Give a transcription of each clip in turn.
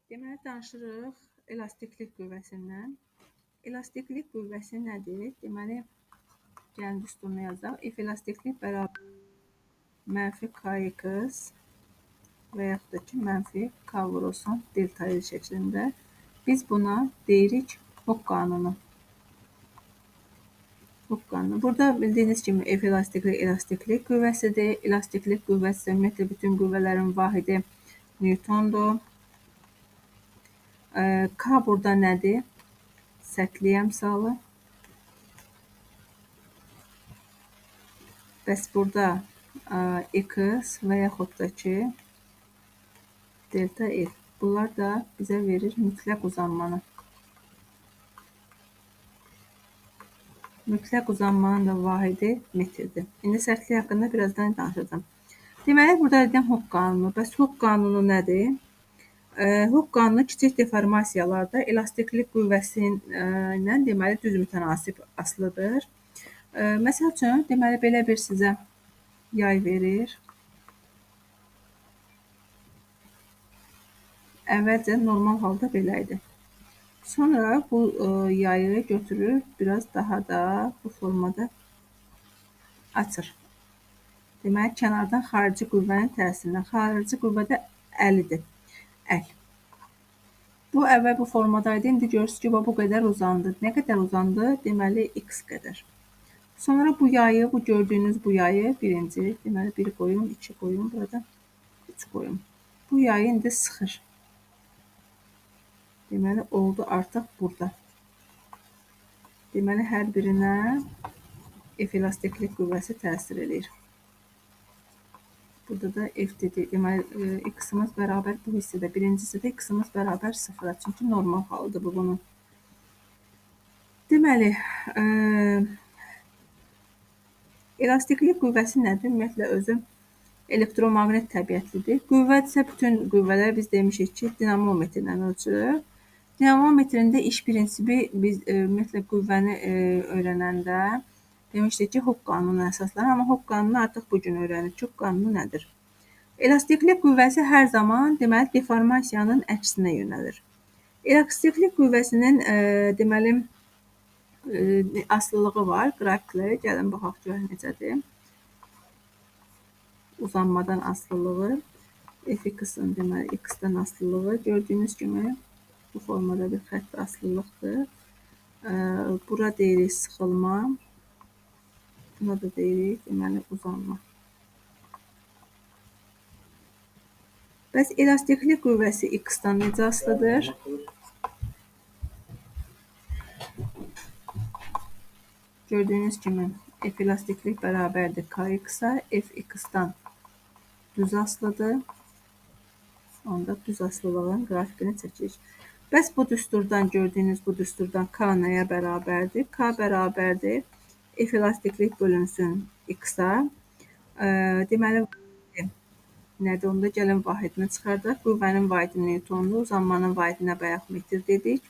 Deməli, danışırıq elastiklik qüvvəsindən. Elastiklik qüvvəsi nədir? Deməli, gəlin düsturunu yazaq. F elastiklik bərabər mənfi kx və yaxud da ki, mənfi k vurulsun delta L şəklində. Biz buna deyirik Hooke qanunu. Hooke qanunu. Burada bildiyiniz kimi F elastiklik qüvvəsidir. Elastiklik qüvvəsi ümumiyyətlə bütün qüvvələrin vahidi Newtondur. K burada nədir? Sərtlik əmsalı. Bəs burada x və yaxud da ki, delta L. Bunlar da bizə verir mütləq uzanmanı. Mütləq uzanmanın da vahidi metrdir. İndi sərtlik haqqında birazdan danışacağım. Deməli, burada edən Hooke qanunu. Bəs Hooke qanunu nədir? Hooke qanunu kiçik deformasiyalarda elastiklik qüvvəsi ilə deməli düz mütənasib asılıdır. Məsəl üçün, deməli belə bir sizə yay verir. Əvvəlcə normal halda belə idi. Sonra bu yayı götürür, biraz daha da bu formada açır. Deməli, kənardan xarici qüvvənin təsirindən. Xarici qüvvə də əlidir. Əl. Bu əvvəl bu formadaydı. İndi görürsünüz ki, bu qədər uzandı. Nə qədər uzandı? Deməli, x qədər. Sonra bu yayı, bu gördüyünüz bu yayı birinci, deməli 1 qoyun, 2 qoyun, burada 3 qoyun. Bu yayı indi sıxır. Deməli, oldu artıq burada. Deməli, hər birinə F elastiklik qüvvəsi təsir edir. Burada da F dedi. Deməli, x-imiz bərabər bu hissədə. Birincisi də x-imiz bərabər 0-a. Çünki normal halıdır bu bunun. Deməli, elastiklik qüvvəsi nədir? Ümumiyyətlə, özü elektromaqnet təbiətlidir. Qüvvə isə bütün qüvvələr biz demişik ki, dinamometrlə ölçülür. Dinamometrində iş prinsipi biz ümumiyyətlə qüvvəni öyrənəndə demişdik ki, Hooke qanununa əsaslanır. Amma Hooke qanunu artıq bugün öyrənirik. Hooke qanunu nədir? Elastiklik qüvvəsi hər zaman deməli deformasiyanın əksinə yönəlir. Elastiklik qüvvəsinin deməli asılılığı var. Qrafikləri gəlin baxaq görək necədir. Uzanmadan asılılığı, f(x)'ın deməli x-dən asılılığı gördüyünüz kimi bu formada bir xətt asılılıqdır. Bura deyirik sıxılma. Buna da deyirik deməli uzanma. Bəs elastiklik qüvvəsi x-dan necə asılıdır? Gördüyünüz kimi F elastiklik bərabərdir kx-a, F x-dan düz asılıdır. Onda düz asılılığın qrafikini çəkirik. Bəs bu düsturdan gördüyünüz bu düsturdan k nəyə bərabərdir? K bərabərdir F elastiklik bölünsün x-a. Deməli, nədir? Onda gəlin vahidini çıxardaq. Qüvvənin vahidi Newtondur, uzanmanın vahidinə bayaq metr dedik.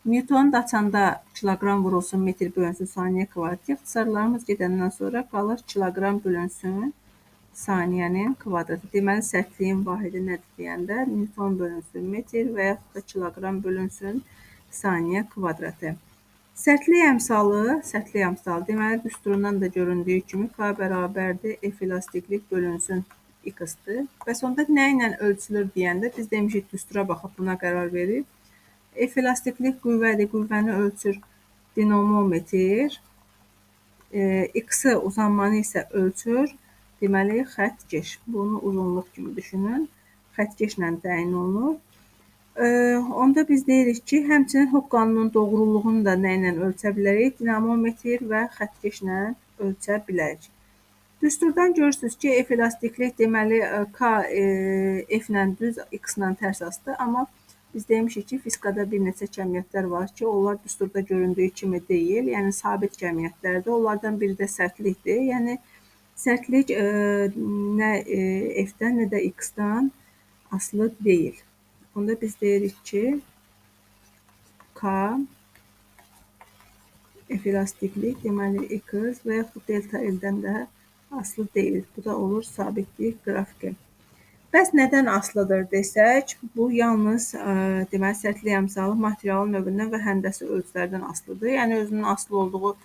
Newtonu da açanda kiloqram vurulsun metr bölünsün saniyə kvadrat. İxtisarlarımız gedəndən sonra qalır kiloqram bölünsün saniyənin kvadratı. Deməli, sərtliyin vahidi nədir deyəndə Newton bölünsün metr və yaxud da kiloqram bölünsün saniyə kvadratı. Sərtlik əmsalı, deməli, düsturundan da göründüyü kimi k bərabərdir F elastiklik bölünsün x-dır. Bəs onda nə ilə ölçülür deyəndə biz demişik düstura baxıb buna qərar verib. F elastiklik qüvvədir, qüvvəni ölçür dinamometr. X-ı uzanmanı isə ölçür, deməli, xəttkeş. Bunu uzunluq kimi düşünün. Xəttkeşlə təyin olunur. Onda biz deyirik ki, həmçinin Hooke qanunun doğruluğunu da nə ilə ölçə bilərik? Dinamometr və xəttkeşlə ölçə bilərik. Düsturdan görürsünüz ki, F elastiklik deməli K F-lə düz, X-lə tərs asdı. Amma biz demişik ki, fizikada bir neçə kəmiyyətlər var ki, onlar düsturda göründüyü kimi deyil. Yəni, sabit kəmiyyətlərdir. Onlardan biri də sərtlikdir. Yəni, sərtlik nə F-dən, nə də X-dən asılı deyil. Onda biz deyirik ki, K F elastiklik, deməli X və yaxud delta L-dən də asılı deyil. Bu da olur sabitlik qrafiki. Bəs nədən asılıdır desək, bu yalnız deməli sərtlik əmsalı materialın növündən və həndəsi ölçülərdən asılıdır. Yəni özünün asılı olduğu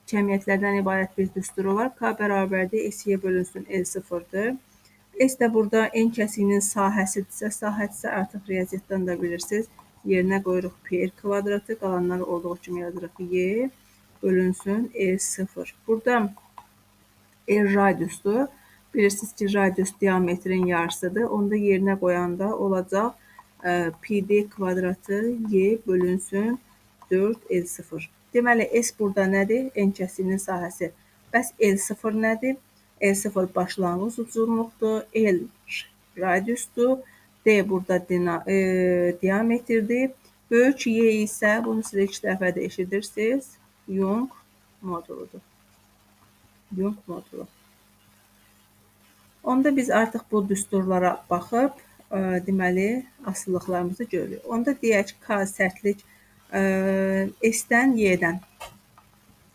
cəmiyyətlərdən ibarət bir düsturu var. K bərabərdir S-yə bölünsün L0-dır. S də burada N kəsiyinin sahəsidirsə, sahədirsə artıq riyaziyyatdan da bilirsiniz. Yerinə qoyuruq pi r kvadratı, qalanları olduğu kimi yazırıq y bölünsün L0. Burada R radiusdur. Bilirsiniz ki, radius diametrin yarısıdır. Onda yerinə qoyanda olacaq pi d kvadratı y bölünsün 4L0. Deməli, S burada nədir? N kəsiyinin sahəsi. Bəs L0 nədir? L0 başlanğıc uzunluqdur. L radiusdur. D burada diametrdir. Böyük Y isə, bunu siz 2 dəfə də eşidirsiniz, Young moduludur. Young modulu. Onda biz artıq bu düsturlara baxıb, deməli, asılılıqlarımızı görürük. Onda deyək K sərtlik S-dən Y-dən.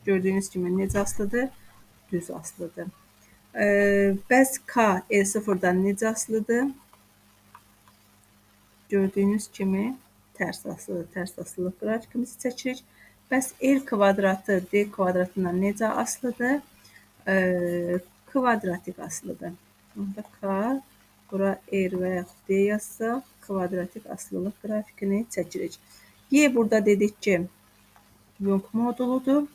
Gördüyünüz kimi necə asılıdır? Düz asılıdır. Bəs K L0-dan necə asılıdır? Gördüyünüz kimi tərs asılıdır. Tərs asılılıq qrafikimizi çəkirik. Bəs R kvadratı D kvadratından necə asılıdır? Kvadratik asılıdır. Onda K, bura R və yaxud D yazsaq, kvadratik asılılıq qrafikini çəkirik. Y burada dedik ki, Young moduludur.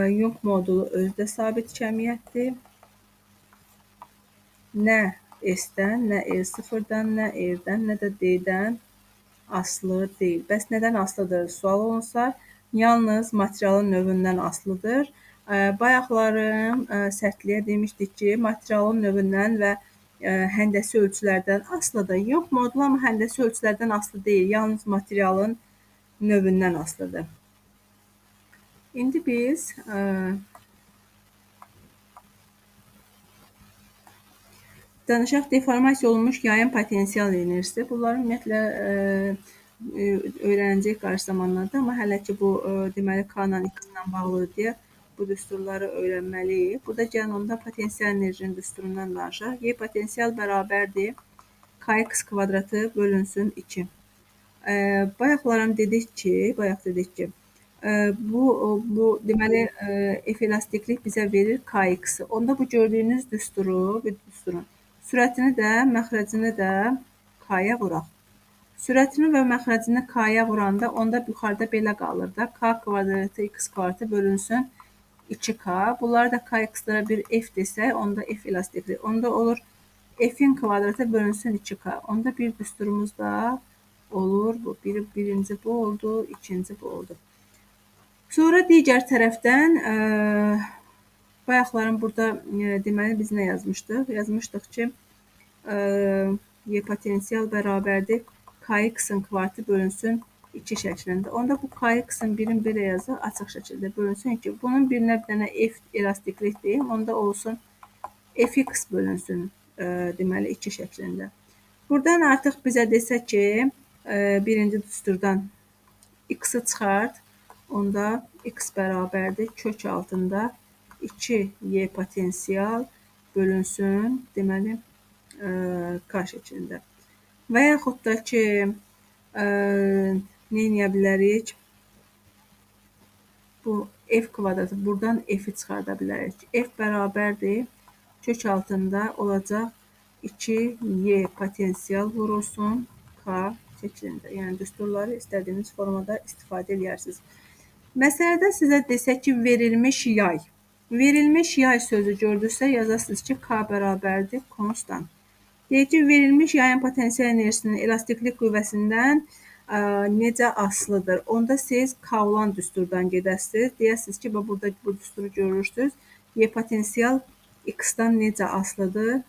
Young modulu özdə sabit cəmiyyətdir. Nə S-dən, nə L0-dan, nə R-dən, nə də D-dən asılı deyil. Bəs nədən asılıdır? Sual olunsa, yalnız materialın növündən asılıdır. Bayaqlarım sərtliyə demişdik ki, materialın növündən və həndəsi ölçülərdən asılıdır. Yox, modul amma həndəsi ölçülərdən asılı deyil. Yalnız materialın növündən asılıdır. İndi biz danışaq deformasiya olunmuş yayın potensial enerjisi. Bunları ümumiyyətlə öyrənəcək qarşı zamanlarda, amma hələ ki bu deməli K-la X-la bağlıdır deyə bu düsturları öyrənməliyik. Burada gəlin onda potensial enerjinin düsturundan danışaq. Y potensial bərabərdir Kx kvadratı bölünsün 2. Bayaqlarım dedik ki, bu deməli F elastiklik bizə verir Kx-i. Onda bu gördüyünüz düsturun sürətini də, məxrəcini də K-ya vuraq. Sürətini və məxrəcini K-ya vuranda onda yuxarıda belə qalır da. K kvadratı X kvadratı bölünsün 2K. Bunları da Kx-lara bir F desək, onda F elastiklik. Onda olur F-in kvadratı bölünsün 2K. Onda bir düsturumuz da olur. Bu birinci bu oldu, ikinci bu oldu. Sonra digər tərəfdən bayaqların burada deməli biz nə yazmışdıq? Yazmışdıq ki, Y potensial bərabərdir Kx-in kvadratı bölünsün 2 şəklində. Onda bu Kx-in birin belə yazıq, açıq şəkildə bölünsün 2. Bunun birinə bir dənə F elastiklikdir. Onda olsun Fx bölünsün deməli 2 şəklində. Buradan artıq bizə desə ki, birinci düsturdan X-i çıxart. Onda X bərabərdir kök altında 2Y potensial bölünsün deməli K şəklində. Və yaxud da ki, nə edə bilərik? Bu F kvadratı, buradan F-i çıxarda bilərik. F bərabərdir, kök altında olacaq 2Y potensial vurulsun K şəklində. Yəni, düsturları istədiyiniz formada istifadə edərsiniz. Məsələdə sizə desək ki, verilmiş yay. Verilmiş yay sözü gördüksə, yazasınız ki, K bərabərdir konstant. Deyək ki, verilmiş yayın potensial enerjisinin elastiklik qüvvəsindən necə asılıdır? Onda siz K olan düsturdan gedəsiniz. Deyəsiniz ki, burada bu düsturu görürsünüz. Y potensial X-dan necə asılıdır?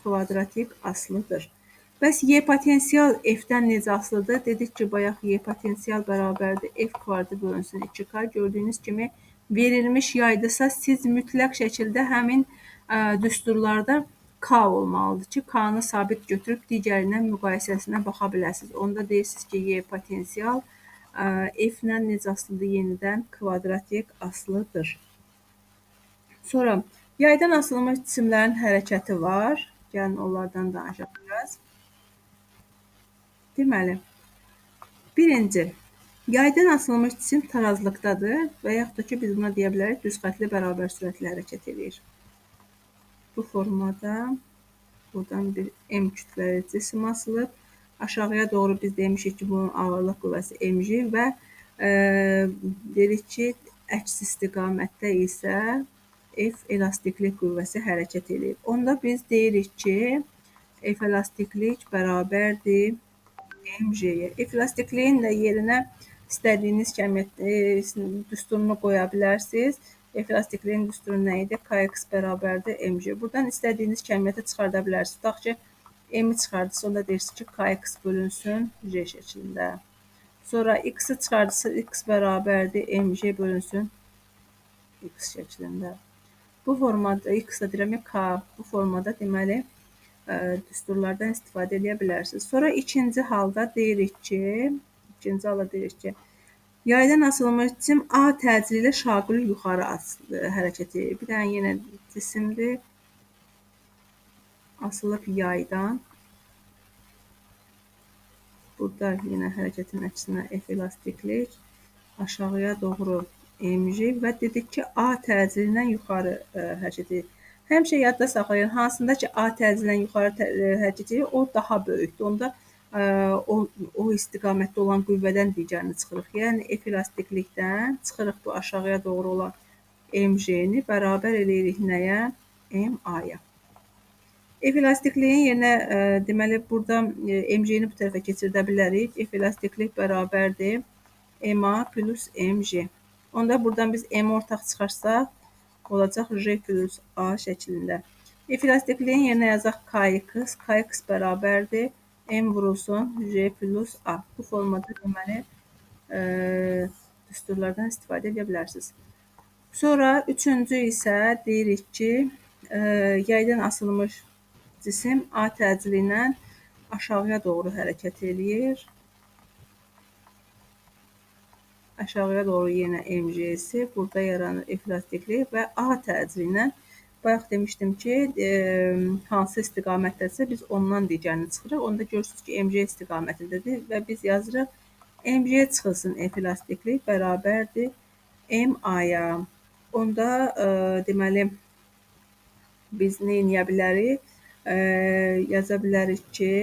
Kvadratik asılıdır. Bəs Y potensial F-dən necə asılıdır? Dedik ki, bayaq Y potensial bərabərdir F kvadratı bölünsün 2K. Gördüyünüz kimi verilmiş yaydırsa, siz mütləq şəkildə həmin düsturlarda K olmalıdır ki, K-nı sabit götürüb digərindən müqayisəsinə baxa biləsiniz. Onda deyirsiniz ki, Y potensial F-lə necə asılıdır? Yenidən kvadratik asılıdır. Sonra Yaydan asılmış cisimlərin hərəkəti var. Gəlin onlardan danışaq biraz. Deməli, birinci, yaydan asılmış cisim tarazlıqdadır və yaxud da ki, biz buna deyə bilərik, düz xətli bərabər sürətlə hərəkət edir. Bu formada buradan bir M kütləli cisim asılıb. Aşağıya doğru biz demişik ki, bunun ağırlıq qüvvəsi mg və dedik ki, əks istiqamətdə isə F elastiklik qüvvəsi hərəkət edir. Onda biz deyirik ki, F elastiklik bərabərdir mg-yə. F elastikliyin də yerinə istədiyiniz düsturunu qoya bilərsiniz. F elastikliyin düsturu nə idi? Kx bərabərdir mg. Buradan istədiyiniz kəmiyyəti çıxarda bilərsiniz. Tutaq ki, m-i çıxardısa, onda deyirsiniz ki, kx bölünsün j şəklində. Sonra x-i çıxardısa, x bərabərdir mg bölünsün x şəklində. Bu formada, x-a deyirəm ya, k, bu formada deməli, düsturlardan istifadə edə bilərsiniz. Sonra ikinci halda deyirik ki, yaydan asılmış cisim A təcili ilə şaquli yuxarı hərəkət edir. Bir dənə yenə cisimdir. Asılıb yaydan. Burada yenə hərəkətin əksinə F elastiklik. Aşağıya doğru mg və dedik ki, A təcili ilə yuxarı hərəkət edir. Həmişə yadda saxlayın, hansında ki, A təcili ilə yuxarı hərəkət edir, o daha böyükdür. Onda o istiqamətdə olan qüvvədən digərini çıxırıq. Yəni, F elastiklikdən çıxırıq bu aşağıya doğru olan mg-ni bərabər eləyirik nəyə? M-A-ya. F elastikliyin yerinə, deməli, burada mg-ni bu tərəfə keçirdə bilərik. F elastiklik bərabərdir M-A plus mg. Onda buradan biz M ortaq çıxarsaq, olacaq J plus A şəklində. F elastikliyin yerinə yazaq Kx. Kx bərabərdir M vurulsun J plus A. Bu formada deməli düsturlardan istifadə edə bilərsiniz. Sonra üçüncü isə deyirik ki, yaydan asılmış cisim A təcili ilə aşağıya doğru hərəkət eləyir. Aşağıya doğru yenə mg-si, burada yaranır F elastiklik və A təcili ilə, bayaq demişdim ki, hansı istiqamətdəsə biz ondan digərini çıxırıq. Onda görürsünüz ki, mg istiqamətindədir və biz yazırıq mg çıxılsın F elastiklik bərabərdir M-A-ya. Onda deməli, biz nə edə bilərik? Yaza bilərik ki,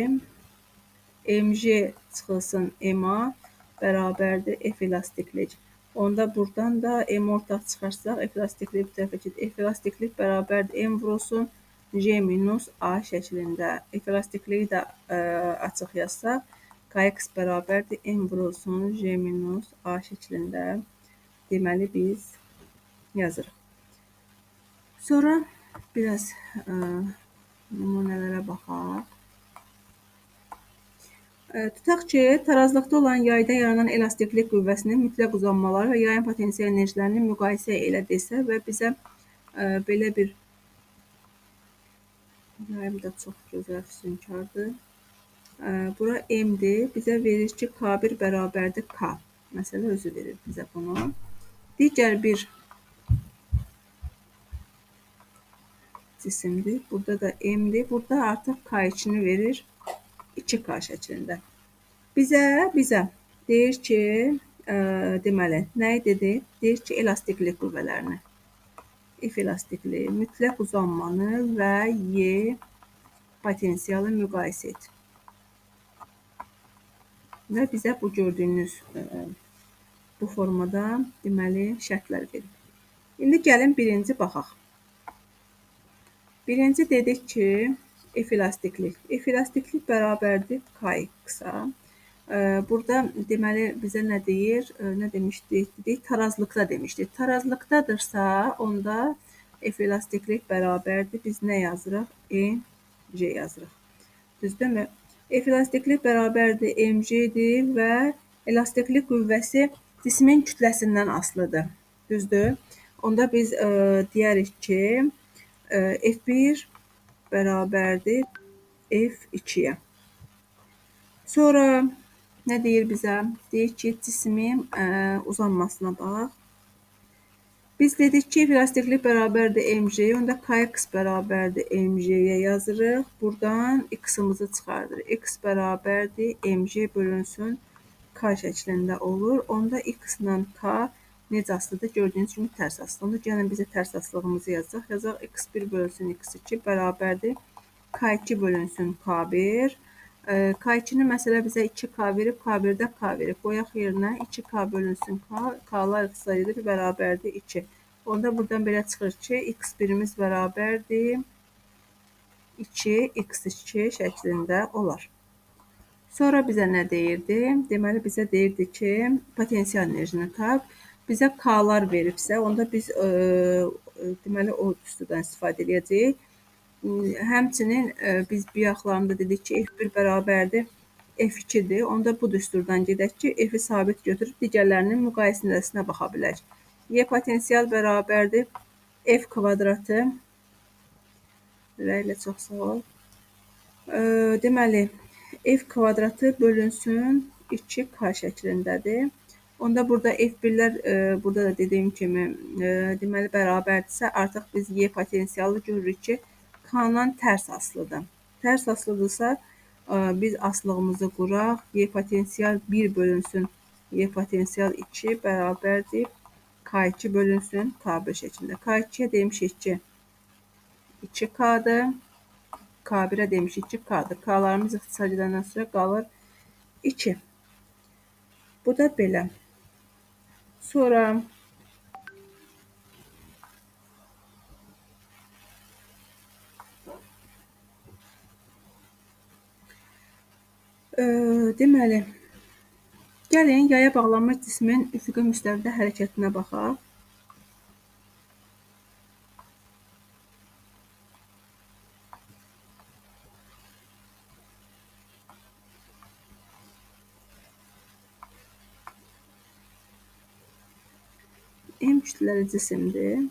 mg çıxılsın M-A bərabərdir F elastiklik. Onda buradan da M ortaq çıxarsaq, F elastiklik bu tərəfə gedir. F elastiklik bərabərdir M vurulsun J minus A şəklində. F elastikliyi də açıq yazsaq, Kx bərabərdir M vurulsun J minus A şəklində. Deməli, biz yazırıq. Sonra biraz nümunələrə baxaq. Tutaq ki, tarazlıqda olan yayda yaranan elastiklik qüvvəsinin mütləq uzanmaları və yayın potensial enerjilərini müqayisə elə desə və bizə belə bir yayım da çox gözəl füsunkardır. Bura M-dir. Bizə verir ki, K1 bərabərdir K. Məsələ özü verir bizə bunu. Digər bir cisimdir. Burada da M-dir. Burada artıq K2-ni verir 2K şəklində. Bizə deyir ki, deməli, nəyi dedi? Deyir ki, elastiklik qüvvələrini. F elastikliyi, mütləq uzanmanı və Y potensialı müqayisə et. Və bizə bu gördüyünüz bu formada deməli şərtlər verir. İndi gəlin birinci baxaq. Birinci dedik ki, F elastiklik. F elastiklik bərabərdir Kx-a. Burada deməli bizə nə deyir? Nə demişdik? Tarazlıqda demişdik. Tarazlıqdadırsa, onda F elastiklik bərabərdir. Biz nə yazırıq? mg yazırıq. Düzdürmü? F elastiklik bərabərdir mg-dir və elastiklik qüvvəsi cismin kütləsindən asılıdır. Düzdür? Onda biz deyərik ki, F1 bərabərdir F2-yə. Sonra nə deyir bizə? Deyir ki, cismin uzanmasına bax. Biz dedik ki elastiklik bərabərdir mj, onda kx bərabərdir mj-yə yazırıq. Buradan x-ımızı çıxardırıq. X bərabərdir mj bölünsün k şəklində olur. Onda x ilə k necə asılıdır? Gördüyünüz kimi tərs asılı. Onda gəlin bizə tərs asılığımızı yazacaq. Yazaq x1 bölünsün x2 bərabərdir k2 bölünsün k1. K2-ni məsələ bizə 2K verib, K1-də K verib. Qoyaq yerinə 2K bölünsün K, K-lar sayıdır bərabərdir 2. Onda buradan belə çıxır ki, x1-imiz bərabərdir 2x2 şəklində olar. Sonra bizə nə deyirdi? Deməli, bizə deyirdi ki, potensial enerjini tap. Bizə K-lar veribsə, onda biz deməli, o üstüdən istifadə edəcəyik. Həmçinin biz biyaqlarında dedik ki, F1 bərabərdir F2-dir. Onda bu düsturdan gedək ki, F-i sabit götürüb digərlərinin müqayisəsinə baxa bilək. Y potensial bərabərdir F kvadratı. Rəylə çox sağ ol. Deməli, F kvadratı bölünsün 2K şəklindədir. Onda burada F1-lər, burada da dediyim kimi, deməli, bərabərdirsə, artıq biz Y potensialı görürük ki, K-dan tərs asılıdır. Tərs asılıdırsa, biz asılığımızı quraq. Y potensial 1 bölünsün Y potensial 2 bərabərdir K2 bölünsün K1 şəklində. K2-yə demişik ki, 2K-dır. K1-ə demişik ki, K-dır. K-larımız ixtisar edəndən sonra qalır 2. Bu da belə. Sonra deməli, gəlin yaya bağlanmış cismin üfüqi müstəvidə hərəkətinə baxaq. M kütləli cisimdir.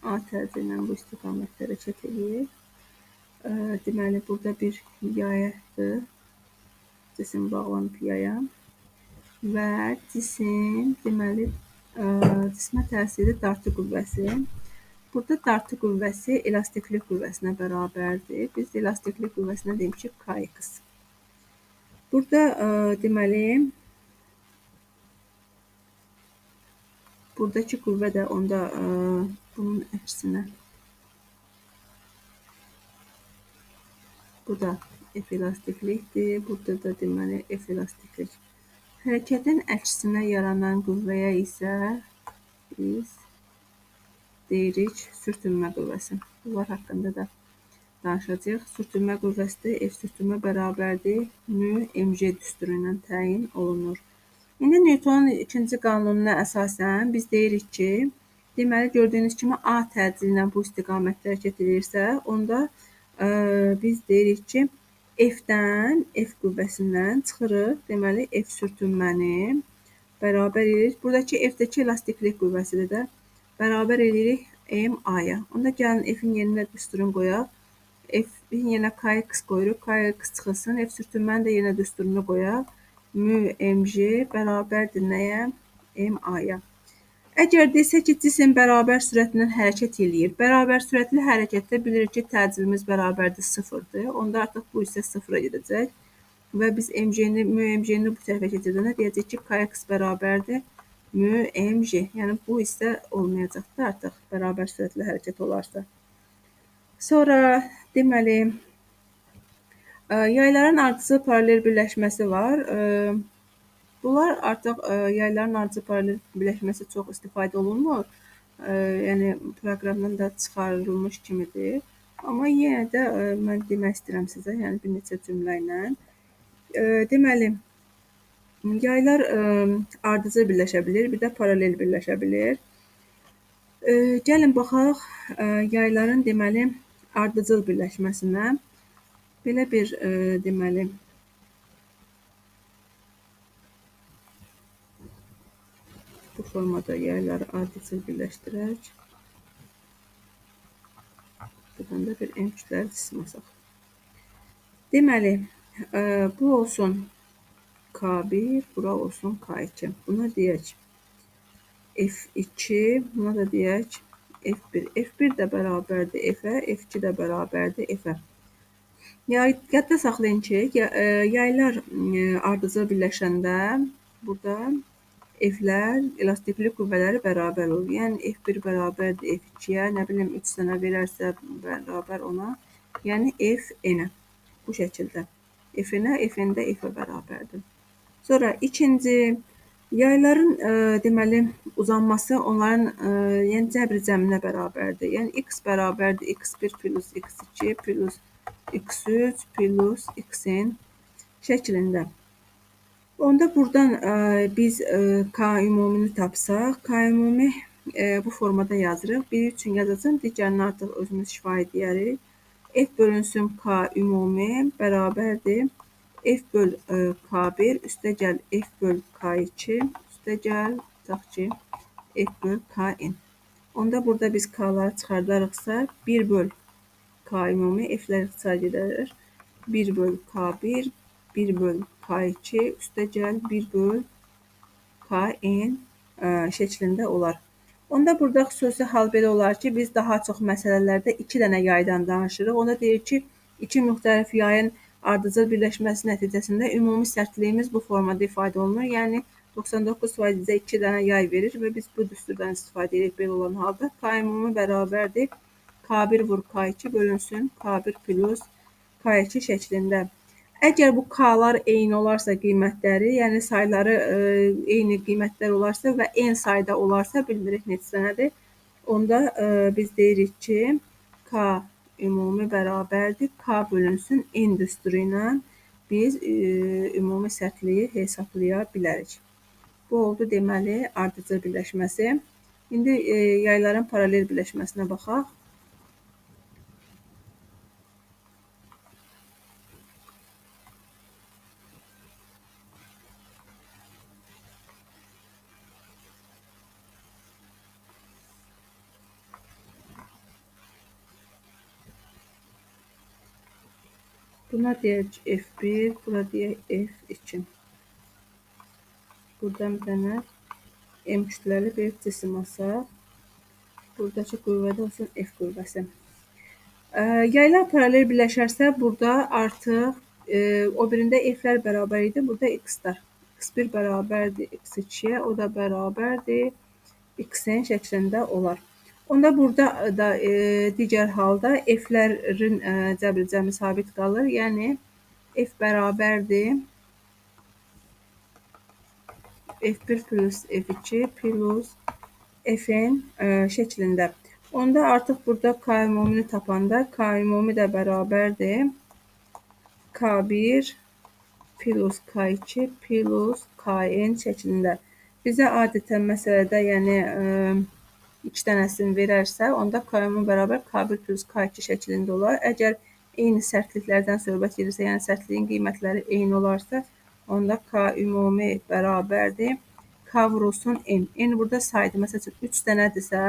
A tərzi ilə bu istiqamətdə hərəkət edir. Deməli, burada bir yayadır. Cisim bağlanıb yaya. Və cisim, deməli, cismə təsiri dartı qüvvəsi. Burada dartı qüvvəsi elastiklik qüvvəsinə bərabərdir. Biz elastiklik qüvvəsinə demişik kx. Burada, deməli, buradakı qüvvə də onda bunun əksinə. Bu da F elastiklikdir. Burada da deməli F elastiklik. Hərəkətin əksinə yaranan qüvvəyə isə biz deyirik sürtünmə qüvvəsi. Bunlar haqqında da danışacağıq. Sürtünmə qüvvəsi də F sürtünmə bərabərdir mü mc düsturu ilə təyin olunur. İndi Newtonun ikinci qanununa əsasən biz deyirik ki, deməli gördüyünüz kimi A tərzi ilə bu istiqamətdə hərəkət edirsə, onda biz deyirik ki, F-dən, F qüvvəsindən çıxırıq. Deməli, F sürtünməni bərabər edirik. Buradakı F-dəki elastiklik qüvvəsidir də bərabər edirik MA-ya. Onda gəlin F-in yerinə düsturunu qoyaq. F-in yerinə KX qoyuruq. KX çıxılsın. F sürtünmənin də yerinə düsturunu qoyaq. Mü mc bərabərdir nəyə? MA-ya. Əgər desək ki, cisim bərabər sürətlə hərəkət eləyir. Bərabər sürətli hərəkətdə bilirik ki, təcrübimiz bərabərdir 0-dır. Onda artıq bu isə 0-a gedəcək. Və biz mc-ni, mü mc-ni bu tərəfə keçirdəndə deyəcək ki, kx bərabərdir mü mc. Yəni bu isə olmayacaqdır artıq bərabər sürətli hərəkət olarsa. Sonra deməli, yayların ardıcıl paralel birləşməsi var. Bunlar artıq yayların ardıcıl paralel birləşməsi çox istifadə olunmur. Yəni proqramdan da çıxarılmış kimidir. Amma yenə də mən demək istəyirəm sizə, yəni bir neçə cümlə ilə. Deməli, yaylar ardıcıl birləşə bilir, bir də paralel birləşə bilir. Gəlin baxaq yayların deməli ardıcıl birləşməsinə. Belə bir deməli bu formada yayları ardıcıl birləşdirək. Buradan da bir M kütləli cisim asaq. Deməli, bu olsun K1, bura olsun K2. Buna deyək F2, buna da deyək F1. F1 də bərabərdir F-ə, F2 də bərabərdir F-ə. Yadda saxlayın ki, yaylar ardıcıl birləşəndə burada F-lər, elastiklik qüvvələri bərabər olur. Yəni F1 bərabərdir F2-yə, nə bilim 3 dənə verərsə bərabər ona. Yəni F-N-ə bu şəkildə. F-N-ə, F-N də F-ə bərabərdir. Sonra ikinci, yayların deməli uzanması onların yəni cəbr cəminə bərabərdir. Yəni x bərabərdir x1 plus x2 plus x3 plus xn şəklində. Onda buradan biz k ümumini tapsaq, k ümumi bu formada yazırıq. Biri üçün yazacağım, digərini artıq özümüz şifahi deyərik. F bölünsün k ümumi bərabərdir. F böl k1 üstə gəl F böl k2 üstə gəl ki F böl kn. Onda burada biz k'ları çıxardarıqsa 1 böl k ümumi F'lər ixtisar gedər. 1 böl k1, 1 böl k2 üstə gəl 1 böl kn şəklində olar. Onda burada xüsusi hal belə olar ki, biz daha çox məsələlərdə 2 dənə yaydan danışırıq. Onda deyir ki, 2 müxtəlif yayın ardıcıl birləşməsi nəticəsində ümumi sərtliyimiz bu formada ifadə olunur. Yəni 99% bizə 2 dənə yay verir və biz bu düsturdan istifadə edirik belə olan halda. K ümumi bərabərdir. K1 vur K2 bölünsün K1 plus K2 şəklində. Əgər bu k-lar eyni olarsa qiymətləri, yəni sayları eyni qiymətlər olarsa və n sayda olarsa, bilmirik neçə dənədir. Onda biz deyirik ki, k ümumi bərabərdir. K bölünsün n düsturu ilə biz ümumi sərtliyi hesablaya bilərik. Bu oldu deməli ardıcıl birləşməsi. İndi yayların paralel birləşməsinə baxaq. Buna deyək F1, buna deyək F2. Buradan bir dənə M kütləli bir cisim alsaq. Buradakı qüvvədə olsun F qüvvəsi. Yaylar paralel birləşərsə, burada artıq o birində F-lər bərabər idi, burada X-lar. X1 bərabərdir X2-yə, o da bərabərdir Xn şəklində olar. Onda burada da digər halda F-lərin cəbr cəmi sabit qalır. Yəni F bərabərdir F1 plus F2 plus Fn şəklində. Onda artıq burada k ümumini tapanda k ümumi də bərabərdir K1 plus K2 plus Kn şəklində. Bizə adətən məsələdə yəni 2 dənəsini verərsə, onda k ümumi bərabər K1 plus K2 şəklində olar. Əgər eyni sərtliklərdən söhbət gedirsə, yəni sərtliyin qiymətləri eyni olarsa, onda k ümumi bərabərdir k vurulsun n. N burada saydır. Məsəl üçün 3 dənədirsə,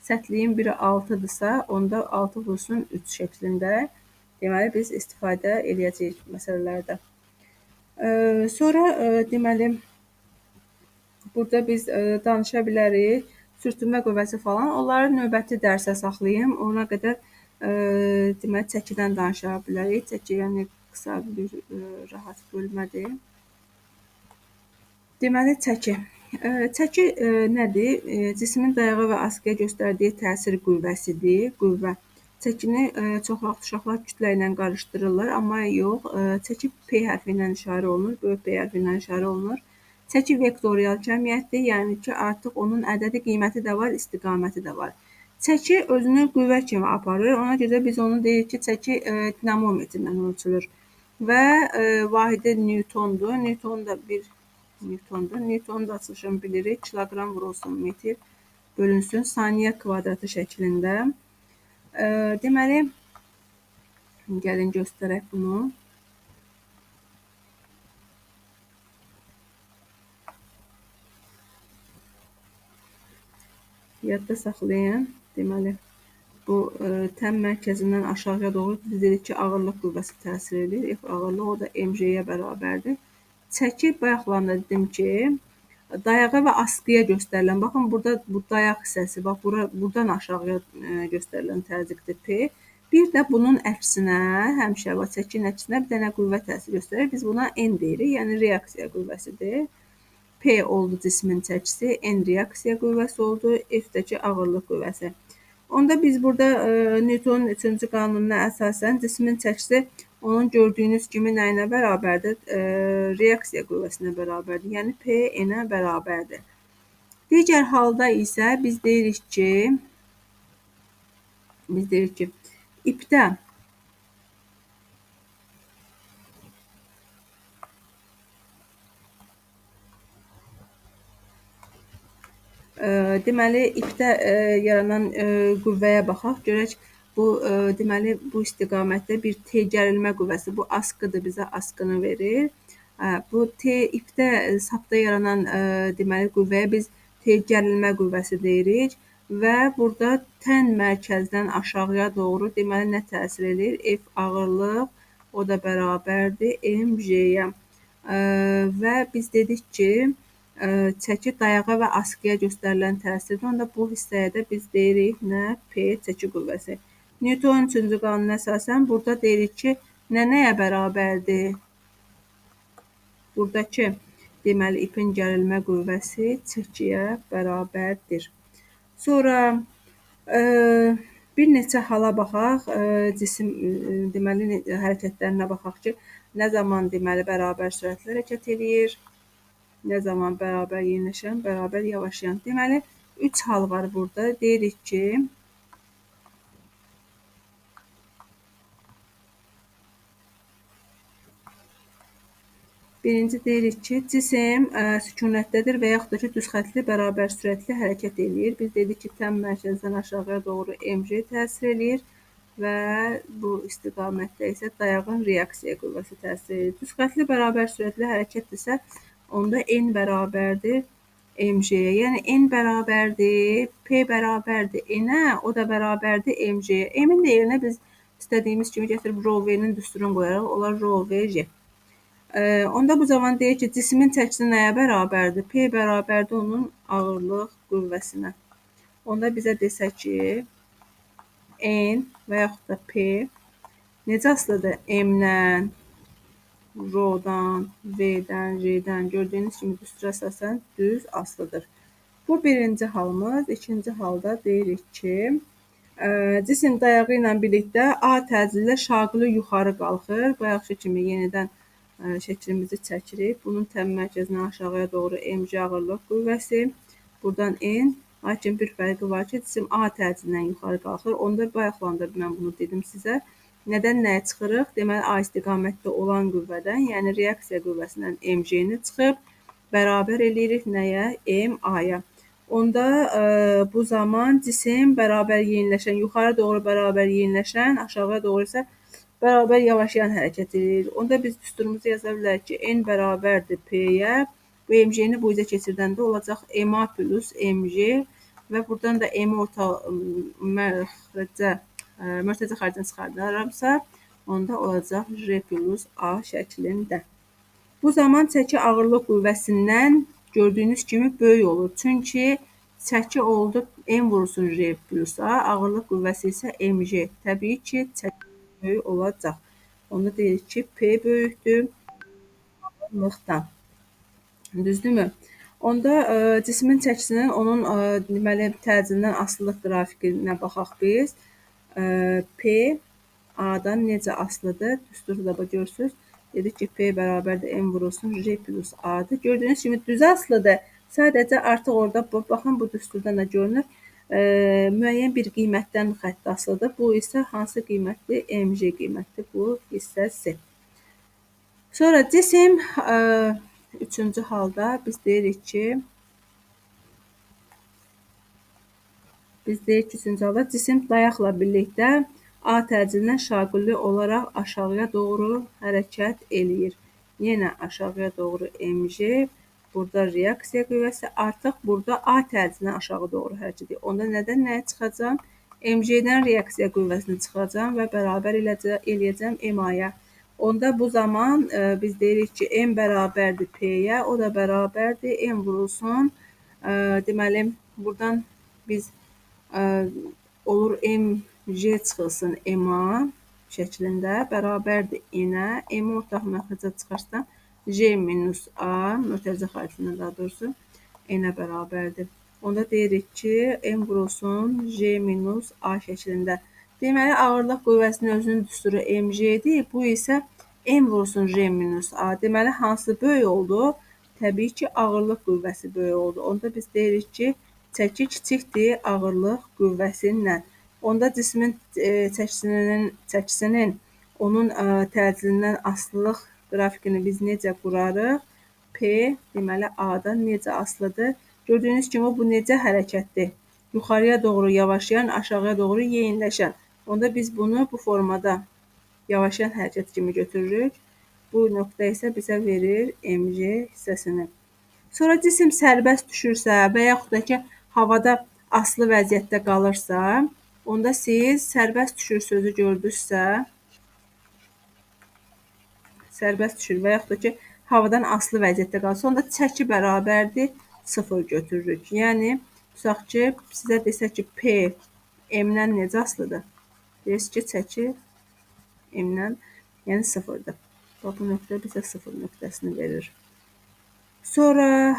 sərtliyin biri 6-dırsa, onda 6 vurulsun 3 şəklində deməli biz istifadə edəcəyik məsələlərdə. Sonra deməli burada biz danışa bilərik sürtünmə qüvvəsi falan. Onları növbəti dərsə saxlayım. Ona qədər deməli çəkidən danışa bilərik. Çəki yəni qısa bir rahat bölmədir. Deməli çəki. Çəki nədir? Cismin dayağı və askıya göstərdiyi təsir qüvvəsidir. Qüvvə. Çəkini çox vaxt uşaqlar kütlə ilə qarışdırırlar, amma yox. Çəki P hərfi ilə işarə olunur, böyük P hərfi ilə işarə olunur. Çəki vektorial cəmiyyətdir, yəni ki, artıq onun ədədi qiyməti də var, istiqaməti də var. Çəki özünü qüvvə kimi aparır, ona görə biz onu deyirik ki, çəki dinamometrlə ölçülür və vahidi Newtondur. Newton da bir Newtondur. Newtonun da açılışını bilirik, kiloqram vurulsun metr bölünsün saniyə kvadratı şəklində. Deməli, gəlin göstərək bunu. Yadda saxlayın. Deməli, bu təm mərkəzindən aşağıya doğru biz dedik ki, ağırlıq qüvvəsi təsir edir. F ağırlıq, o da mg-yə bərabərdir. Çəki, bayaqlarında dedim ki, dayağa və askıya göstərilən, baxın burada bu dayaq hissəsi, bax buradan aşağıya göstərilən təzyiqdir P. Bir də bunun əksinə, həmişə çəkinin əksinə bir dənə qüvvə təsir göstərir. Biz buna N deyirik, yəni reaksiya qüvvəsidir. P oldu cismin çəkisi, N reaksiya qüvvəsi oldu, F də ki ağırlıq qüvvəsi. Onda biz burada Newtonun 3-cü qanununa əsasən cismin çəkisi onun gördüyünüz kimi nə ilə bərabərdir? Reaksiya qüvvəsinə bərabərdir. Yəni P N-ə bərabərdir. Digər halda isə biz deyirik ki, ipdə deməli ipdə yaranan qüvvəyə baxaq. Görək bu deməli bu istiqamətdə bir T gərilmə qüvvəsi, bu askıdır, bizə askını verir. Bu T ipdə sapda yaranan deməli qüvvəyə biz T gərilmə qüvvəsi deyirik və burada tən mərkəzdən aşağıya doğru deməli nə təsir edir? F ağırlıq, o da bərabərdir mg-yə. Və biz dedik ki, çəki dayağa və askıya göstərilən təsirdir. Onda bu hissəyə də biz deyirik nə? P çəki qüvvəsi. Newtonun 3-cü qanununa əsasən burada deyirik ki, nəyə bərabərdir? Buradakı deməli ipin gərilmə qüvvəsi çəkiyə bərabərdir. Sonra bir neçə hala baxaq. Cisim deməli hərəkətlərinə baxaq ki, nə zaman deməli bərabər sürətlə hərəkət eləyir? Nə zaman bərabər yeniləşən, bərabər yavaşlayan. Deməli, 3 hal var burada. Deyirik ki, birinci deyirik ki, cisim sükunətdədir və yaxud da ki, düz xətli bərabər sürətlə hərəkət eləyir. Biz dedik ki, təm mərkəzdən aşağıya doğru mg təsir eləyir və bu istiqamətdə isə dayağın reaksiya qüvvəsi təsir edir. Düz xətli bərabər sürətlə hərəkətdirsə, onda n bərabərdir mg-yə. Yəni n bərabərdir, p bərabərdir n-ə, o da bərabərdir mg-yə. M-in də yerinə biz istədiyimiz kimi gətirib rho v-nin düsturunu qoyaraq, olar rho v j. Onda bu zaman deyir ki, cismin çəkisi nəyə bərabərdir? P bərabərdir onun ağırlıq qüvvəsinə. Onda bizə desə ki, n və yaxud da p necə asılıdır? M-dən, rho-dan, v-dən, j-dən gördüyünüz kimi düstura əsasən düz asılıdır. Bu birinci halımız. İkinci halda deyirik ki, cisim dayağı ilə birlikdə A təcili ilə şaquli yuxarı qalxır. Bayaqki kimi yenidən şəklimizi çəkirik. Bunun təm mərkəzindən aşağıya doğru mg ağırlıq qüvvəsi. Buradan n. Lakin bir fərqi var ki, cisim A təcilindən yuxarı qalxır. Onda bayaqlarda mən bunu dedim sizə. Nədən nəyə çıxırıq? Deməli, A istiqamətdə olan qüvvədən, yəni reaksiya qüvvəsindən mg-ni çıxıb, bərabər eləyirik nəyə? M-A-ya. Onda bu zaman cisim bərabər yeniləşən, yuxarı doğru bərabər yeniləşən, aşağıya doğru isə bərabər yavaşlayan hərəkət edir. Onda biz düsturumuzu yaza bilərik ki, n bərabərdir p-yə və mg-ni bu üzə keçirdəndə olacaq m-a plus mg və buradan da m mörtəzə xərcini çıxardaramsa, onda olacaq j plus a şəklində. Bu zaman çəki ağırlıq qüvvəsindən gördüyünüz kimi böyük olur. Çünki çəki oldu m vurulsun j plus a, ağırlıq qüvvəsi isə mg. Təbii ki, çəki böyük olacaq. Onda deyirik ki, p böyükdür ağırlıqdan. Düzdürmü? Onda cismin çəkisinin onun deməli təcilindən asılılıq qrafikinə baxaq biz. P A-dan necə asılıdır? Düsturda da görürsünüz. Dedik ki, P bərabərdir M vurulsun J plus A-dır. Gördüyünüz kimi düz asılıdır. Sadəcə artıq orada baxın bu düsturdan da görünür. Müəyyən bir qiymətdən xətt asılıdır. Bu isə hansı qiymətdir? MG qiymətdir bu hissəsi. Sonra cisim 3-cü halda biz deyirik ki, cisim dayaqla birlikdə A təcilindən şaquli olaraq aşağıya doğru hərəkət eləyir. Yenə aşağıya doğru mg, burada reaksiya qüvvəsi, artıq burada A təcilindən aşağı doğru hərəkət edir. Onda nədən nəyə çıxacam? mg-dən reaksiya qüvvəsini çıxacam və bərabər eləyəcəm ma-ya. Onda bu zaman biz deyirik ki, n bərabərdir p-yə, o da bərabərdir n vurulsun. Deməli, buradan biz olur mj çıxılsın m-a şəklində bərabərdir n-ə. M-i ortaq məxrəcə çıxarsa j minus a, mötərizə xarincindən daha doğrusu, n-ə bərabərdir. Onda deyirik ki, m vurulsun j minus a şəklində. Deməli, ağırlıq qüvvəsinin özünün düsturu mj-dir. Bu isə m vurulsun j minus a. Deməli, hansı böyük oldu? Təbii ki, ağırlıq qüvvəsi böyük oldu. Onda biz deyirik ki, çəki kiçikdir ağırlıq qüvvəsindən. Onda cismin çəkisinin onun təcilindən asılılıq qrafikini biz necə qurarıq? P, deməli, A-dan necə asılıdır? Gördüyünüz kimi, bu necə hərəkətdir? Yuxarıya doğru yavaşlayan, aşağıya doğru yeyinləşən. Onda biz bunu bu formada yavaşlayan hərəkət kimi götürürük. Bu nöqtə isə bizə verir mj hissəsini. Sonra cisim sərbəst düşürsə və yaxud da ki, havada asılı vəziyyətdə qalırsa, onda siz sərbəst düşür sözü gördünüzsə, sərbəst düşür və yaxud da ki, havadan asılı vəziyyətdə qalırsa, onda çəki bərabərdir 0 götürürük. Yəni, tutaq ki, sizə desə ki, P M-dən necə asılıdır? Deyirsiniz ki, çəki M-dən, yəni 0-dır. Bu nöqtə bizə 0 nöqtəsini verir. Sonra,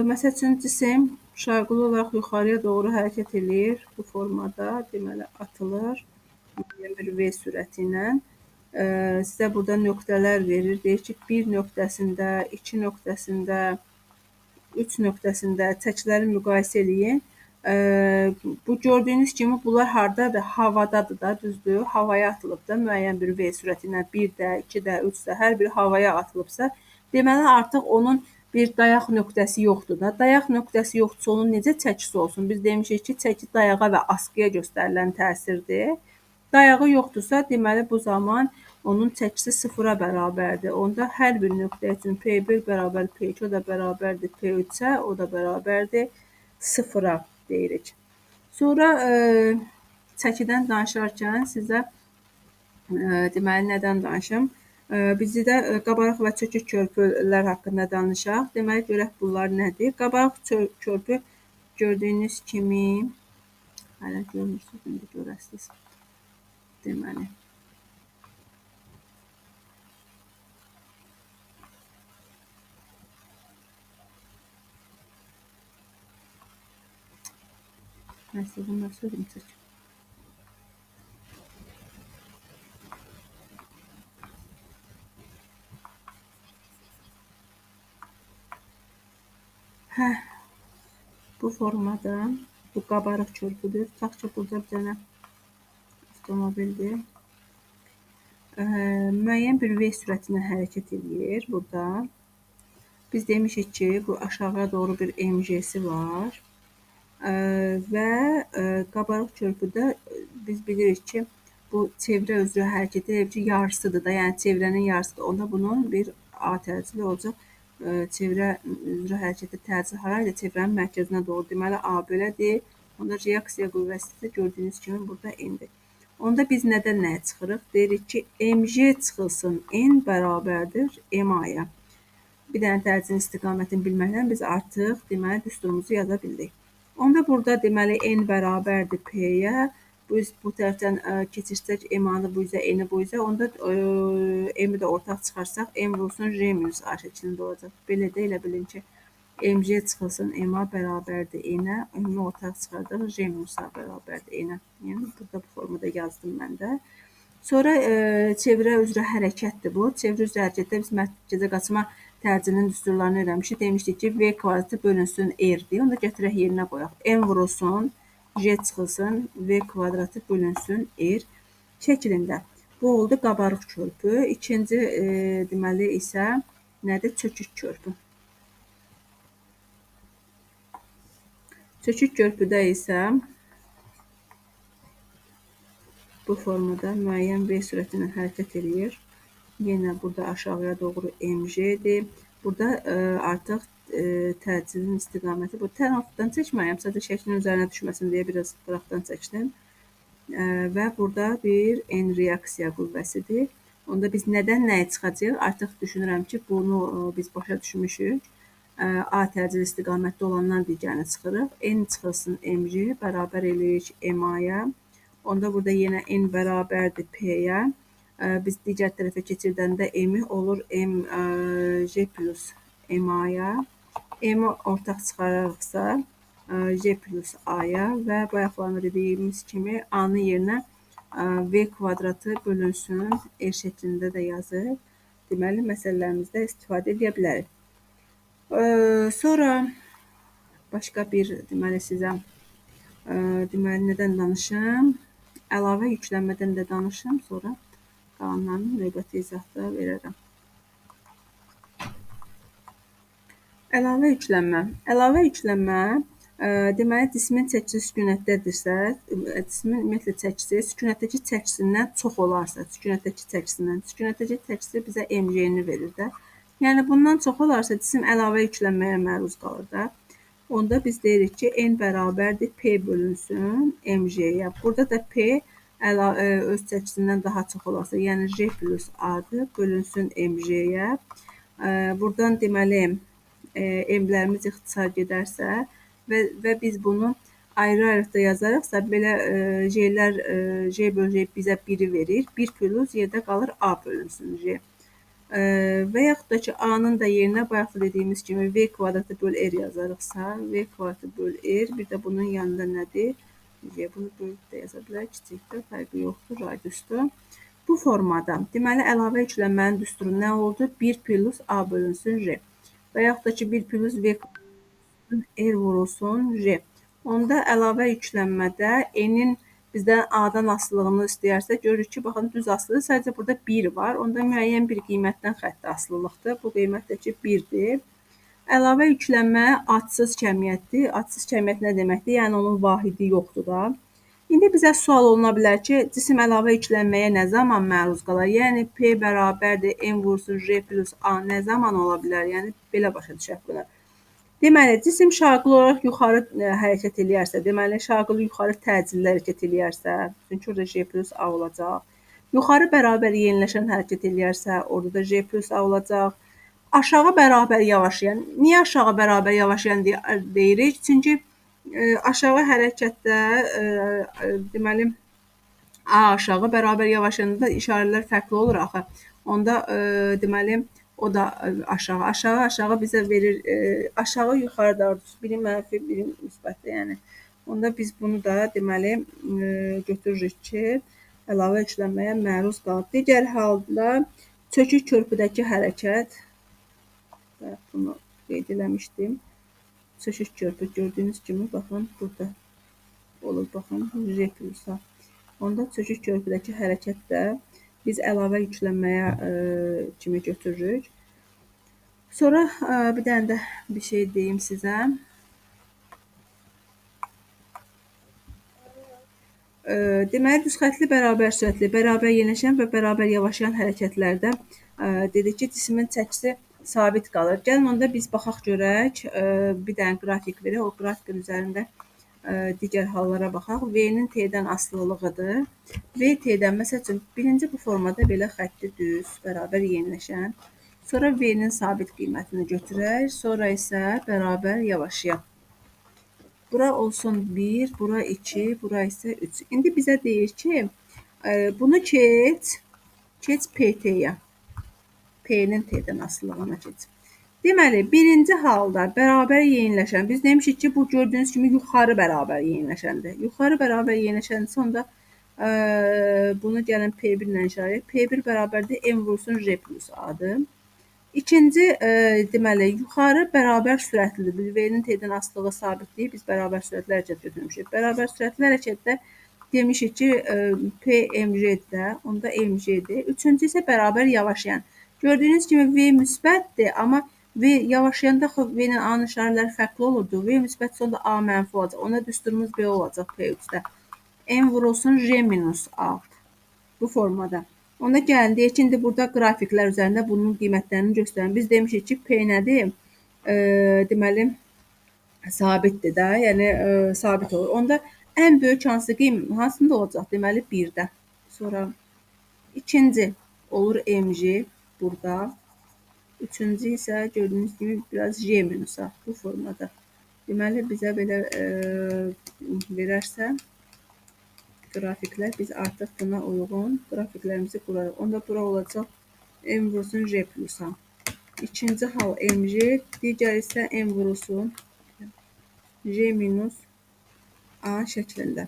məsəl üçün, cisim şaquli olaraq yuxarıya doğru hərəkət edir. Bu formada, deməli, atılır. Bir V sürəti ilə. Sizə burada nöqtələr verir. Deyir ki, 1 nöqtəsində, 2 nöqtəsində, 3 nöqtəsində çəkiləri müqayisə eləyin. Bu gördüyünüz kimi bunlar hardadır? Havadadır da, düzdür? Havaya atılıb da müəyyən bir V sürəti ilə 1-də, 2-də, 3-də hər bir havaya atılıbsa, deməli artıq onun bir dayaq nöqtəsi yoxdur da. Dayaq nöqtəsi yoxdursa, onun necə çəkisi olsun? Biz demişik ki, çəki dayağa və askıya göstərilən təsirdir. Dayağı yoxdursa, deməli bu zaman onun çəkisi 0-a bərabərdir. Onda hər bir nöqtə üçün P1 bərabər P2, o da bərabərdir P3-ə, o da bərabərdir 0-a deyirik. Sonra çəkidən danışarkən sizə deməli nədən danışım? Bizdə qabarıq və çökük körpülər haqqında danışaq. Deməli, görək bunlar nədir? Qabarıq körpü gördüyünüz kimi, hələ görmürsünüz, indi görəsiniz. Deməli. Nəsə, bunlar sözüm çəkim. Bu formada bu qabarıq körpüdür. Tutaq ki, burada bir dənə avtomobildir. Müəyyən bir V sürəti ilə hərəkət edir burada. Biz demişik ki, bu aşağıya doğru bir MJ-si var. Və qabarıq körpüdə biz bilirik ki, bu çevrə üzrə hərəkət edir ki, yarısıdır da, yəni çevrənin yarısıdır. Onda bunun bir A təcili olacaq. Çevrə üzrə hərəkətdə təcil haraydı? Çevrənin mərkəzinə doğru. Deməli, A belədir. Onda reaksiya qüvvəsi də gördüyünüz kimi burada N-dir. Onda biz nədən nəyə çıxırıq? Deyirik ki, MJ çıxılsın N bərabərdir MA-ya. Bir dənə təcilin istiqamətini bilməklə biz artıq deməli düsturumuzu yaza bildik. Onda burada deməli N bərabərdir P-yə. Biz bu tərəfdən keçirsək M-anı bu üzə, N-i bu üzə, onda M-i də ortaq çıxarsaq, M vurulsun J minus A şəklində olacaq. Belə də elə bilin ki, MJ çıxılsın M-a bərabərdir N-ə, M-i ortaq çıxardıq, J minus A bərabərdir N-ə. Yəni, burada bu formada yazdım mən də. Sonra çevrə üzrə hərəkətdir bu. Çevrə üzrə hərəkətdə biz mərkəzə qaçma təcilinin düsturlarını öyrənmişik. Demişdik ki, V kvadratı bölünsün R-dir. Onu da gətirək yerinə qoyaq. M vurulsun, J çıxılsın, V kvadratı bölünsün R şəklində. Bu oldu qabarıq körpü. İkinci deməli isə nədir? Çökük körpü. Çökük körpüdə isə bu formada müəyyən V sürəti ilə hərəkət edir. Yenə burada aşağıya doğru MJ-dir. Burada artıq təcilin istiqaməti, bu tərafdan çəkməyəm, sadəcə şəklin üzərinə düşməsin deyə biraz qıraqdan çəkdim. Və burada bir N reaksiya qüvvəsidir. Onda biz nədən nəyə çıxacağıq? Artıq düşünürəm ki, bunu biz başa düşmüşük. A təcil istiqamətdə olandan digərini çıxırıq. N çıxılsın mj bərabər eləyir ma-ya. Onda burada yenə n bərabərdir p-yə. Biz digər tərəfə keçirdəndə m olur mj plus ma-ya. M-i ortaq çıxararıqsa j plus a-ya və bayaqlarında dediyimiz kimi a-nın yerinə v kvadratı bölünsün r şəklində də yazıb. Deməli, məsələlərimizdə istifadə edə bilərik. Sonra başqa bir deməli sizə deməli nədən danışım? Əlavə yüklənmədən də danışım, sonra qalanlarını növbəti izahda verərəm. Əlavə yüklənmə. Əlavə yüklənmə deməli cismin çəkisi sükunətdədirsə, cismin ümumiyyətlə çəkisi sükunətdəki çəkisindən çox olarsa, sükunətdəki çəkisi bizə mj-ni verir də. Yəni bundan çox olarsa cisim əlavə yüklənməyə məruz qalır da. Onda biz deyirik ki, n bərabərdir p bölünsün mj-yə. Burada da p öz çəkisindən daha çox olarsa, yəni j plus a-dır, bölünsün mj-yə. Buradan deməli m-lərimiz ixtisar gedərsə və biz bunu ayrı-ayrıqda yazarıqsa, belə j-lər, j bölü j bizə 1-i verir. 1 plus yerdə qalır a bölünsün j. Və yaxud da ki, a-nın da yerinə bayaq da dediyimiz kimi v kvadratı böl r yazarıqsa, v kvadratı böl r, bir də bunun yanında nədir? Bunu böyük də yaza bilər, kiçik də, fərqi yoxdur, radiusdur. Bu formada, deməli, əlavə yüklənmənin düsturu nə oldu? 1 plus a bölünsün r. Və yaxud da ki, 1 plus v r vurulsun j. Onda əlavə yüklənmədə n-in bizdən a-dan asılılığını istəyərsə, görürük ki, baxın, düz asılıdır. Sadəcə burada 1 var. Onda müəyyən bir qiymətdən xətti asılılıqdır. Bu qiymət də ki, 1-dir. Əlavə yüklənmə adsız kəmiyyətdir. Adsız kəmiyyət nə deməkdir? Yəni, onun vahidi yoxdur da. İndi bizə sual oluna bilər ki, cisim əlavə yüklənməyə nə zaman məruz qalar? Yəni, p bərabərdir, n vursun j plus a nə zaman ola bilər? Yəni, belə başa düşək bunu. Deməli, cisim şaqlı olaraq yuxarı hərəkət eləyərsə, deməli, şaqlı yuxarı təcilli hərəkət eləyərsə, çünki orada j plus a olacaq. Yuxarı bərabər yeniləşən hərəkət eləyərsə, orada da j plus a olacaq. Aşağı bərabər yavaşlayan. Niyə aşağı bərabər yavaşlayan deyirik? Çünki aşağı hərəkətdə deməli, a aşağı bərabər yavaşlayanda işarələr fərqli olur axı. Onda deməli, o da aşağı. Aşağı bizə verir, aşağı yuxarı da biri mənfi, biri müsbətdir. Yəni, onda biz bunu da deməli götürürük ki, əlavə yüklənməyə məruz qalıb. Digər halda çökük körpüdəki hərəkət, bunu qeyd eləmişdim. Çökük körpü gördüyünüz kimi, baxın, burada olur, baxın, j plus-a. Onda çökük körpüdəki hərəkət də biz əlavə yüklənməyə kimi götürürük. Sonra bir dənə də bir şey deyim sizə. Deməli, düzxətli, bərabər sürətli, bərabər yeniləşən və bərabər yavaşlayan hərəkətlərdə dedik ki, cismin çəkisi sabit qalır. Gəlin, onda biz baxaq görək, bir dənə qrafik verək, o qrafikin üzərində digər hallara baxaq. V-nin T-dən asılılığıdır. V T-dən, məsəl üçün, birinci bu formada belə xətti düz, bərabər yeniləşən. Sonra V-nin sabit qiymətini götürək, sonra isə bərabər yavaşlayaq. Bura olsun 1, bura 2, bura isə 3. İndi bizə deyir ki, bunu keç PT-yə. P-nin T-dən asılılığına keç. Deməli, birinci halda bərabər yeniləşən, biz demişik ki, bu gördüyünüz kimi yuxarı bərabər yeniləşəndir. Yuxarı bərabər yeniləşəndirsə, onda bunu gəlin P1 ilə işarələyək. P1 bərabərdir, M vursun J plus A-dır. İkinci, deməli, yuxarı bərabər sürətlidir. V-nin T-dən asılığı sabitliyib, biz bərabər sürətli hərəkət götürmüşük. Bərabər sürətli hərəkətdə demişik ki, P MJ-də, onda MJ-dir. Üçüncü isə bərabər yavaşlayan. Gördüyünüz kimi V müsbətdir, amma V yavaşlayanda V-nin A-nın işarələri fərqli olurdu. V müsbət sonra A mənfi olacaq. Ona düsturumuz B olacaq P3-də. M vurulsun J minus A. Bu formada. Onda gəlin, deyək ki, indi burada qrafiklər üzərində bunun qiymətlərini göstərin. Biz demişik ki, P nədir? Deməli, sabitdir də, yəni sabit olur. Onda ən böyük hansı qiymət, hansında olacaq? Deməli, 1-də. Sonra ikinci olur mg burada. Üçüncü isə gördüyünüz kimi biraz j minusa bu formada. Deməli, bizə belə verərsə qrafiklər, biz artıq buna uyğun qrafiklərimizi qurarıq. Onda bura olacaq m vurulsun j plus a. İkinci hal mg, digər isə m vurulsun j minus a şəklində.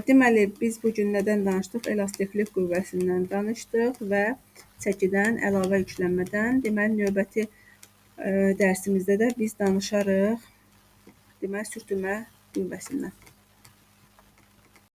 Deməli, biz bugün nədən danışdıq? Elastiklik qüvvəsindən danışdıq və çəkidən, əlavə yüklənmədən. Deməli, növbəti dərsimizdə də biz danışarıq, deməli, sürtünmə qüvvəsindən.